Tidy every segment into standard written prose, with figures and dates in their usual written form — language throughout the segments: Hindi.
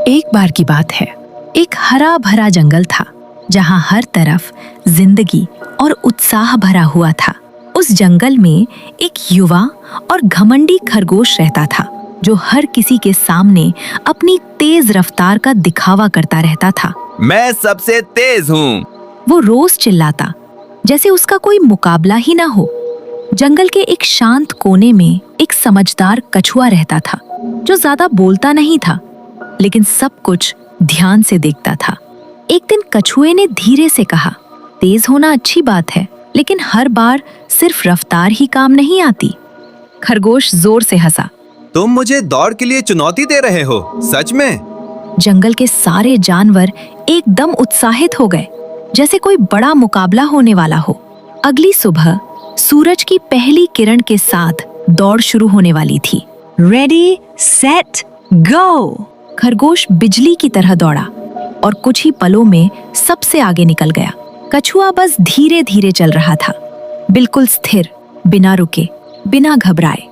एक बार की बात है, एक हरा भरा जंगल था जहां हर तरफ जिंदगी और उत्साह भरा हुआ था। उस जंगल में एक युवा और घमंडी खरगोश रहता था जो हर किसी के सामने अपनी तेज रफ्तार का दिखावा करता रहता था। मैं सबसे तेज हूँ। वो रोज चिल्लाता जैसे उसका कोई मुकाबला ही ना हो। जंगल के एक शांत कोने में एक समझदार कछुआ रहता था जो ज्यादा बोलता नहीं था लेकिन सब कुछ ध्यान से देखता था। एक दिन कछुए ने धीरे से कहा, तेज होना अच्छी बात है लेकिन हर बार सिर्फ रफ्तार ही काम नहीं आती। खरगोश जोर से हंसा। तुम मुझे दौड़ के लिए चुनौती दे रहे हो, सच में? जंगल के सारे जानवर एकदम उत्साहित हो गए जैसे कोई बड़ा मुकाबला होने वाला हो। अगली सुबह सूरज की पहली किरण के साथ दौड़ शुरू होने वाली थी। Ready set go! खरगोश बिजली की तरह दौड़ा और कुछ ही पलों में सबसे आगे निकल गया। कछुआ बस धीरे धीरे चल रहा था, बिल्कुल स्थिर, बिना रुके, बिना घबराए।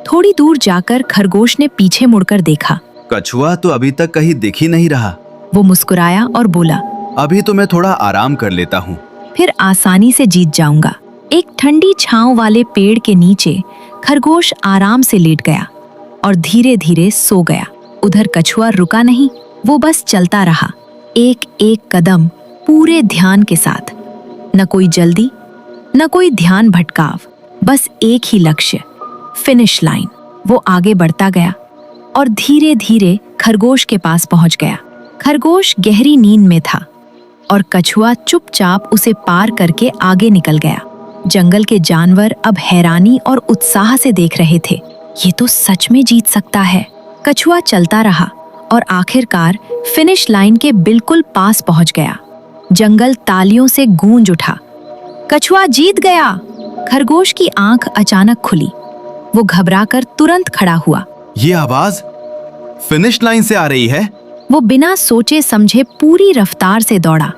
थोड़ी दूर जाकर खरगोश ने पीछे मुड़कर देखा। कछुआ तो अभी तक कहीं दिख ही नहीं रहा। वो मुस्कुराया और बोला, अभी तो मैं थोड़ा आराम कर लेता हूँ, फिर आसानी से जीत जाऊंगा। एक ठंडी छांव वाले पेड़ के नीचे खरगोश आराम से लेट गया और धीरे धीरे सो गया। उधर कछुआ रुका नहीं, वो बस चलता रहा, एक एक कदम पूरे ध्यान के साथ। न कोई जल्दी, न कोई ध्यान भटकाव, बस एक ही लक्ष्य, फिनिश लाइन। वो आगे बढ़ता गया और धीरे धीरे खरगोश के पास पहुंच गया। खरगोश गहरी नींद में था और कछुआ चुपचाप उसे पार करके आगे निकल गया। जंगल के जानवर अब हैरानी और उत्साह से देख रहे थे। ये तो सच में जीत सकता है। कछुआ चलता रहा और आखिरकार फिनिश लाइन के बिल्कुल पास पहुंच गया। जंगल तालियों से गूंज उठा। कछुआ जीत गया! खरगोश की आंख अचानक खुली। वो घबराकर तुरंत खड़ा हुआ। ये आवाज फिनिश लाइन से आ रही है। वो बिना सोचे समझे पूरी रफ्तार से दौड़ा,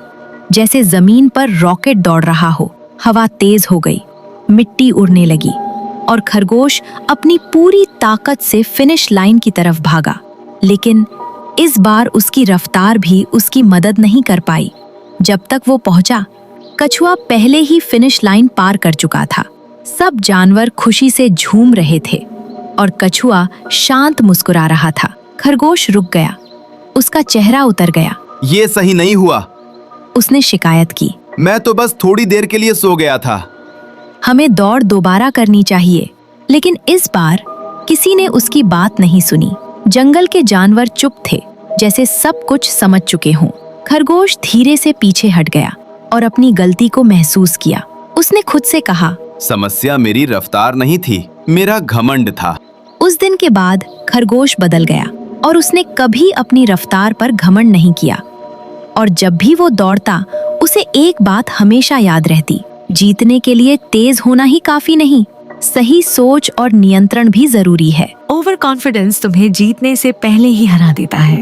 जैसे जमीन पर रॉकेट दौड़ रहा हो। हवा तेज हो गई, मिट्टी उड़ने लगी और खरगोश अपनी पूरी ताकत से फिनिश लाइन की तरफ भागा। लेकिन इस बार उसकी रफ्तार भी उसकी मदद नहीं कर पाई। जब तक वो पहुंचा, कछुआ पहले ही फिनिश लाइन पार कर चुका था। सब जानवर खुशी से झूम रहे थे और कछुआ शांत मुस्कुरा रहा था। खरगोश रुक गया, उसका चेहरा उतर गया। ये सही नहीं हुआ, उसने शिकायत की। मैं तो बस थोड़ी देर के लिए सो गया था। हमें दौड़ दोबारा करनी चाहिए। लेकिन इस बार किसी ने उसकी बात नहीं सुनी। जंगल के जानवर चुप थे, जैसे सब कुछ समझ चुके हों। खरगोश धीरे से पीछे हट गया और अपनी गलती को महसूस किया। उसने खुद से कहा, समस्या मेरी रफ्तार नहीं थी, मेरा घमंड था। उस दिन के बाद खरगोश बदल गया और उसने कभी अपनी रफ्तार पर घमंड नहीं किया। और जब भी वो दौड़ता, उसे एक बात हमेशा याद रहती, जीतने के लिए तेज होना ही काफी नहीं, सही सोच और नियंत्रण भी जरूरी है। ओवर कॉन्फिडेंस तुम्हें जीतने से पहले ही हरा देता है।